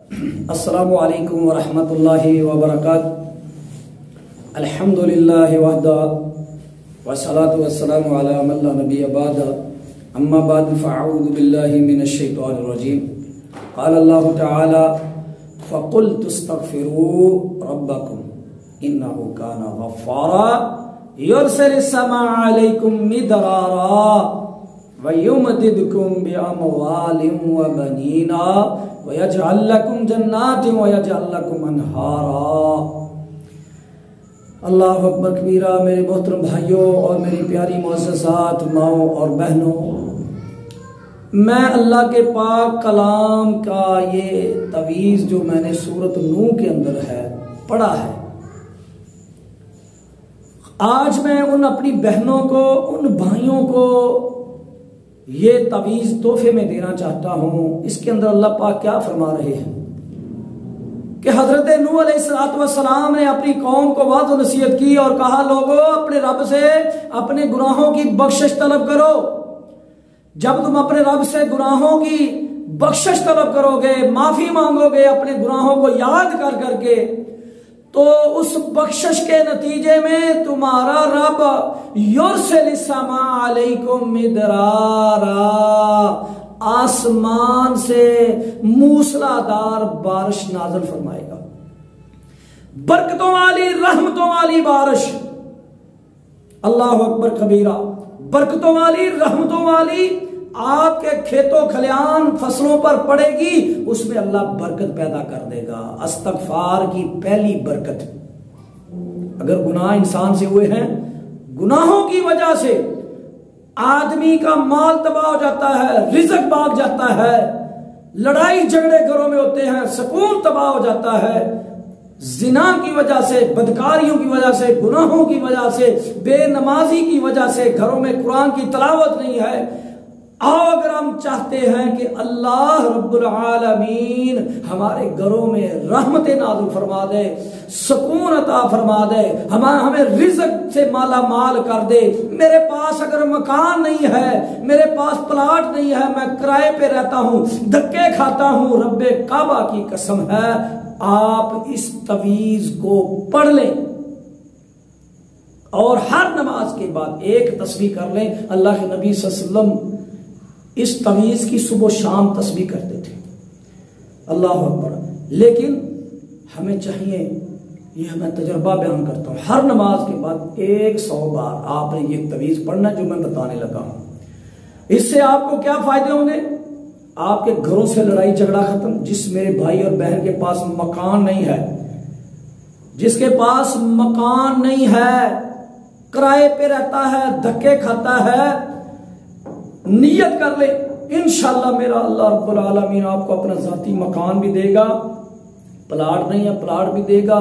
السلام علیکم ورحمۃ اللہ وبرکاتہ. الحمدللہ وحدہ والصلاة والسلام علی من لا نبی بعد. اما بعد فاعوذ باللہ من الشیطان الرجیم. قال اللہ تعالی فقلت استغفروا ربکم انہ کان غفارا یرسل السماء علیکم مدرارا وَيُمْدِدْكُمْ بِأَمْوَالٍ وَبَنِينَ وَيَجْعَلْ لَكُمْ جَنَّاتٍ وَيَجْعَلْ لَكُمْ أَنْهَارًا. اللہ اکبر کبیرہ. میرے محترم بھائیوں اور میری پیاری معززات ماؤں اور بہنوں، میں اللہ کے پاک کلام کا یہ تویز جو میں نے سورۃ نوح کے اندر ہے پڑھا ہے، آج میں ان اپنی بہنوں کو، ان بھائیوں کو یہ تویز تحفے میں دینا چاہتا ہوں. اس کے اندر اللہ پاک کیا فرما رہے ہیں کہ حضرت نوح علیہ السلام نے اپنی قوم کو وعظ و نصیحت کی اور کہا لوگو اپنے رب سے اپنے گناہوں کی بخشش طلب کرو. جب تم اپنے رب سے گناہوں کی بخشش طلب کرو گے، معافی مانگو گے اپنے گناہوں کو یاد کر کر کے، تو اس بخشش کے نتیجے میں تمہارا رب یرسل السماء علیکم مدرارا، آسمان سے موسلادھار بارش نازل فرمائے گا، برکتوں والی رحمتوں والی بارش. اللہ اکبر کبیرہ. برکتوں والی رحمتوں والی آپ کے کھیتوں کھلیان فصلوں پر پڑے گی، اس میں اللہ برکت پیدا کر دے گا. استغفار کی پہلی برکت. اگر گناہ انسان سے ہوئے ہیں، گناہوں کی وجہ سے آدمی کا مال تباہ ہو جاتا ہے، رزق بھاگ جاتا ہے، لڑائی جھگڑے گھروں میں ہوتے ہیں، سکون تباہ ہو جاتا ہے. زنا کی وجہ سے، بدکاریوں کی وجہ سے، گناہوں کی وجہ سے، بے نمازی کی وجہ سے گھروں میں قرآن کی تلاوت نہیں ہے. اگر ہم چاہتے ہیں کہ اللہ رب العالمین ہمارے گھروں میں رحمت نازل فرما دے، سکون عطا فرما دے، ہمیں رزق سے مالا مال کر دے. میرے پاس اگر مکان نہیں ہے، میرے پاس پلاٹ نہیں ہے، میں کرائے پہ رہتا ہوں، دھکے کھاتا ہوں، رب کعبہ کی قسم ہے آپ اس تویز کو پڑھ لیں اور ہر نماز کے بعد ایک تسبیح کر لیں. اللہ کے نبی صلی اللہ علیہ وسلم اس تویز کی صبح و شام تسبیح کرتے تھے. اللہ اکبر. لیکن ہمیں چاہیے، یہ میں تجربہ بیان کرتا ہوں، ہر نماز کے بعد 100 بار آپ نے یہ تویز پڑھنا جو میں بتانے لگا ہوں. اس سے آپ کو کیا فائدے ہوں گے؟ آپ کے گھروں سے لڑائی جھگڑا ختم. جس میرے بھائی اور بہن کے پاس مکان نہیں ہے، جس کے پاس مکان نہیں ہے، کرائے پہ رہتا ہے، دھکے کھاتا ہے، نیت کر لے انشاءاللہ میرا اللہ رب العالمین آپ کو اپنا ذاتی مکان بھی دے گا. پلاٹ نہیں ہے، پلاٹ بھی دے گا.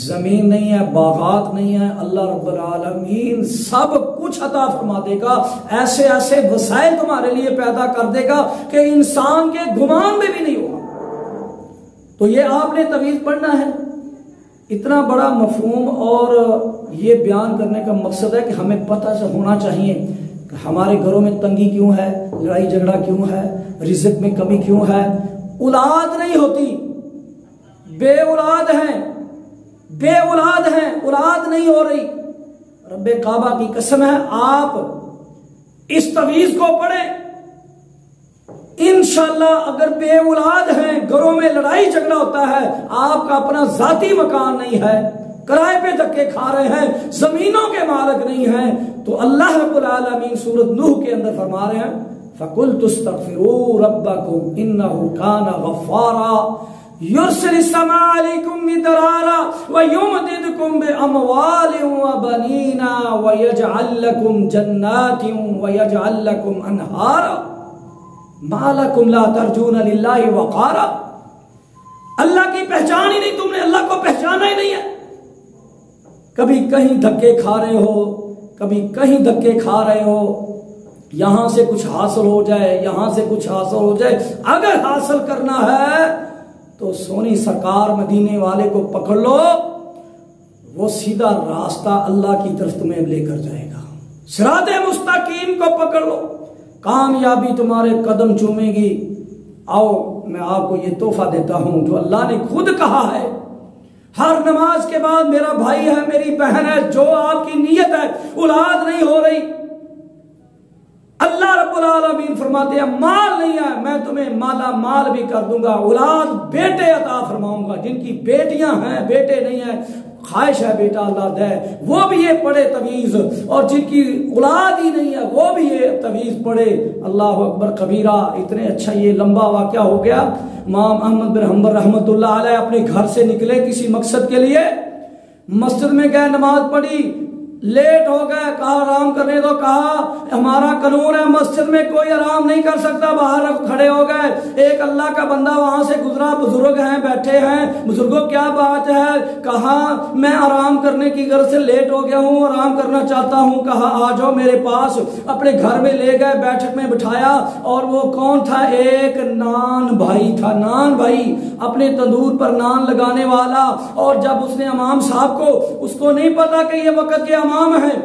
زمین نہیں ہے، باغات نہیں ہے، اللہ رب العالمین سب کچھ عطا فرما دے گا. ایسے ایسے وسائل تمہارے لیے پیدا کر دے گا کہ انسان کے گمان میں بھی نہیں ہوگا. تو یہ آپ نے تویز پڑھنا ہے. اتنا بڑا مفہوم اور یہ بیان کرنے کا مقصد ہے کہ ہمیں پتہ سے ہونا چاہیے کہ ہمارے گھروں میں تنگی کیوں ہے، لڑائی جھگڑا کیوں ہے، رزق میں کمی کیوں ہے. اولاد نہیں ہوتی، بے اولاد ہیں، بے اولاد ہیں، اولاد نہیں ہو رہی. رب کعبہ کی قسم ہے آپ اس تویز کو پڑھیں، انشاءاللہ. اگر بے اولاد ہیں، گھروں میں لڑائی جھگڑا ہوتا ہے، آپ کا اپنا ذاتی مکان نہیں ہے، کرائے پہ دھکے کھا رہے ہیں، زمینوں کے مالک نہیں ہیں، تو اللہ رب العالمین سورۃ نوح کے اندر فرما رہے ہیں فَقُلْتُ اسْتَغْفِرُوا رَبَّكُمْ إِنَّهُ كَانَ غَفَّارًا يُرْسِلِ السَّمَاءَ عَلَيْكُمْ مِدْرَارًا وَيُمْدِدْكُمْ بِأَمْوَالٍ وَبَنِينَ وَيَجْعَلْ لَكُمْ جَنَّاتٍ وَيَجْعَلْ لَكُمْ أَنْهَارًا مَا لَكُمْ لَا تَرْجُونَ لِلَّهِ وَقَارًا. اللہ کی پہچان ہی نہیں، تم نے اللہ کو پہچانا ہی نہیں ہے. کبھی کہیں دھکے کھا رہے ہو، کبھی کہیں دھکے کھا رہے ہو، یہاں سے کچھ حاصل ہو جائے، یہاں سے کچھ حاصل ہو جائے. اگر حاصل کرنا ہے تو سونی سرکار مدینے والے کو پکڑ لو، وہ سیدھا راستہ اللہ کی طرف تمہیں لے کر جائے گا. صراط مستقیم کو پکڑ لو، کامیابی تمہارے قدم چومے گی. آؤ میں آپ کو یہ تحفہ دیتا ہوں جو اللہ نے خود کہا ہے، ہر نماز کے بعد میرا بھائی ہے، میری بہن ہے، جو آپ کی نیت ہے اولاد نہیں ہو رہی، اللہ رب العالمین فرماتے ہیں مال نہیں ہے، میں تمہیں مالا مال بھی کر دوں گا، اولاد بیٹے عطا فرماؤں گا، جن کی بیٹیاں ہیں بیٹے نہیں ہیں، خواہش ہے بیٹا اللہ دے، وہ بھی یہ پڑھے تعویذ، اور جن کی اولاد ہی نہیں ہے وہ بھی یہ تعویذ پڑھے۔ اللہ اکبر کبیرہ۔ اتنے اچھا یہ لمبا واقعہ ہو گیا۔ امام احمد بن حنبل رحمۃ اللہ علیہ اپنے گھر سے نکلے کسی مقصد کے لیے، مسجد میں گئے، نماز پڑھی، لیٹ ہو گئے، کہا آرام کرنے دو، کہا ہمارا قانون ہے مسجد میں کوئی آرام نہیں کر سکتا، باہر کھڑے ہو گئے۔ ایک اللہ کا بندہ وہاں سے گزرا، بزرگ ہیں بیٹھے ہیں، بزرگوں کیا بات ہے؟ کہا میں آرام کرنے کی غرض سے لیٹ ہو گیا ہوں، آرام کرنا چاہتا ہوں۔ کہا آ جاؤ میرے پاس، اپنے گھر میں لے گئے، بیٹھک میں بٹھایا، اور وہ کون تھا؟ ایک نان بھائی تھا، نان بھائی، اپنے تندور پر نان لگانے والا۔ اور جب اس نے امام صاحب کو، اس کو نہیں پتا کہ یہ وقت کے امام ہے،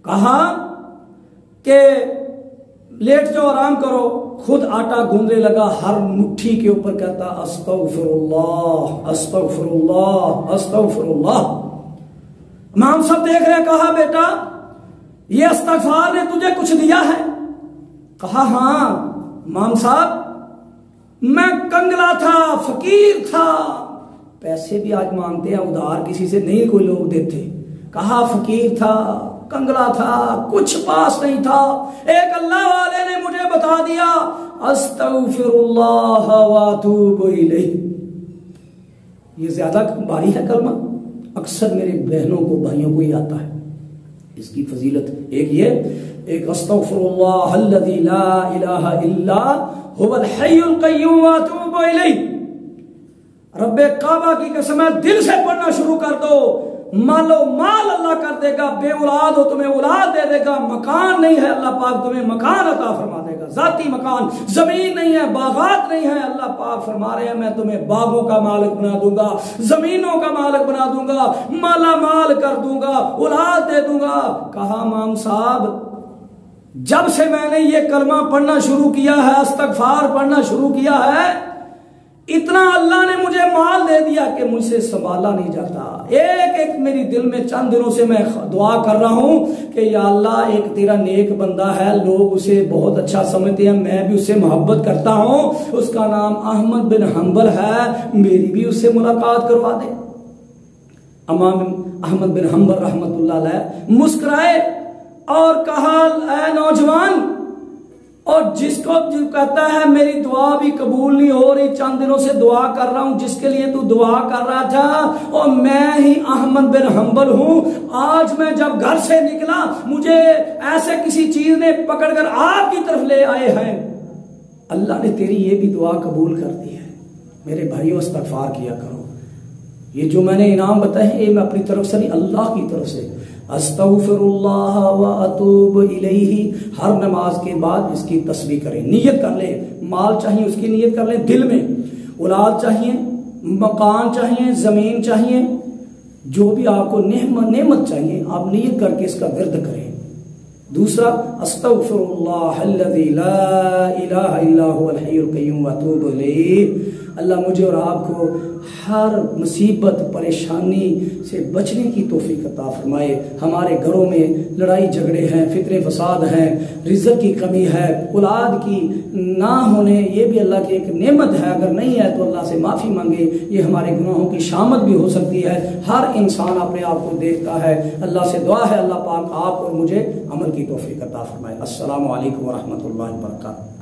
کہا کہ لیٹ جاؤ آرام کرو، خود آٹا گوندنے لگا، ہر مٹھی کے اوپر کہتا استغفر اللہ استغفر اللہ استغفر اللہ۔ امام صاحب دیکھ رہے، کہا بیٹا یہ استغفار نے تجھے کچھ دیا ہے؟ کہا ہاں امام صاحب میں کنگلا تھا، فقیر تھا، پیسے بھی آج مانگتے ہیں ادھار کسی سے نہیں کوئی لوگ دیتے۔ کہا فقیر تھا، کنگلا تھا، کچھ پاس نہیں تھا، ایک اللہ والے نے مجھے بتا دیا استغفر اللہ واتوب الیہ۔ یہ زیادہ بھاری ہے کلمہ، اکثر میرے بہنوں کو بھائیوں کو ہی آتا ہے۔ اس کی فضیلت ایک یہ، ایک استغفر اللہ الذی لا الہ الا هو الحی القیوم واتوب الیہ۔ رب کعبہ کی قسم ہے، دل سے پڑھنا شروع کر دو، مالو مال اللہ کر دے گا، بے اولاد ہو تمہیں اولاد دے دے گا، مکان نہیں ہے اللہ پاک تمہیں مکان عطا فرما دے گا، ذاتی مکان، زمین نہیں ہے، باغات نہیں ہے، اللہ پاک فرما رہے ہیں میں تمہیں باغوں کا مالک بنا دوں گا، زمینوں کا مالک بنا دوں گا، مالا مال کر دوں گا، اولاد دے دوں گا۔ کہا امام صاحب جب سے میں نے یہ کلمہ پڑھنا شروع کیا ہے، استغفار پڑھنا شروع کیا ہے، اتنا اللہ نے مجھے مال دے دیا کہ مجھ سے سنبھالا نہیں جاتا۔ ایک ایک میری دل میں چند دنوں سے میں دعا کر رہا ہوں کہ یا اللہ ایک تیرا نیک بندہ ہے، لوگ اسے بہت اچھا سمجھتے ہیں، میں بھی اسے محبت کرتا ہوں، اس کا نام احمد بن حنبل ہے، میری بھی اس سے ملاقات کروا دے۔ امام احمد بن حنبل رحمۃ اللہ علیہ مسکرائے اور کہا اے نوجوان، اور جس کو جو کہتا ہے میری دعا بھی قبول نہیں ہو رہی، چند دنوں سے دعا کر رہا ہوں، جس کے لیے تو دعا کر رہا تھا، اور میں ہی احمد بن حنبل ہوں، آج میں جب گھر سے نکلا مجھے ایسے کسی چیز نے پکڑ کر آپ کی طرف لے آئے ہیں، اللہ نے تیری یہ بھی دعا قبول کر دی ہے۔ میرے بھائیوں استغفار کیا کرو، یہ جو میں نے انعام بتایا یہ میں اپنی طرف سے نہیں، اللہ کی طرف سے، استغفر اللہ واتوب الیہ۔ ہر نماز کے بعد اس کی تسبیح کریں، نیت کر لیں، مال چاہیے اس کی نیت کر لیں دل میں، اولاد چاہیے، مکان چاہیے، زمین چاہیے، جو بھی آپ کو نعمت چاہیے آپ نیت کر کے اس کا ورد کریں۔ دوسرا استغفر اللہ الذی لا الہ الا هو الحی القیوم واتوب الیہ۔ اللہ مجھے اور آپ کو ہر مصیبت پریشانی سے بچنے کی توفیق عطا فرمائے۔ ہمارے گھروں میں لڑائی جھگڑے ہیں، فتنے فساد ہیں، رزق کی کمی ہے، اولاد کی نہ ہونے، یہ بھی اللہ کی ایک نعمت ہے، اگر نہیں ہے تو اللہ سے معافی مانگے، یہ ہمارے گناہوں کی شامت بھی ہو سکتی ہے۔ ہر انسان اپنے آپ کو دیکھتا ہے، اللہ سے دعا ہے اللہ پاک آپ اور مجھے عمل کی توفیق عطا فرمائے۔ السلام علیکم ورحمۃ اللہ وبرکاتہ۔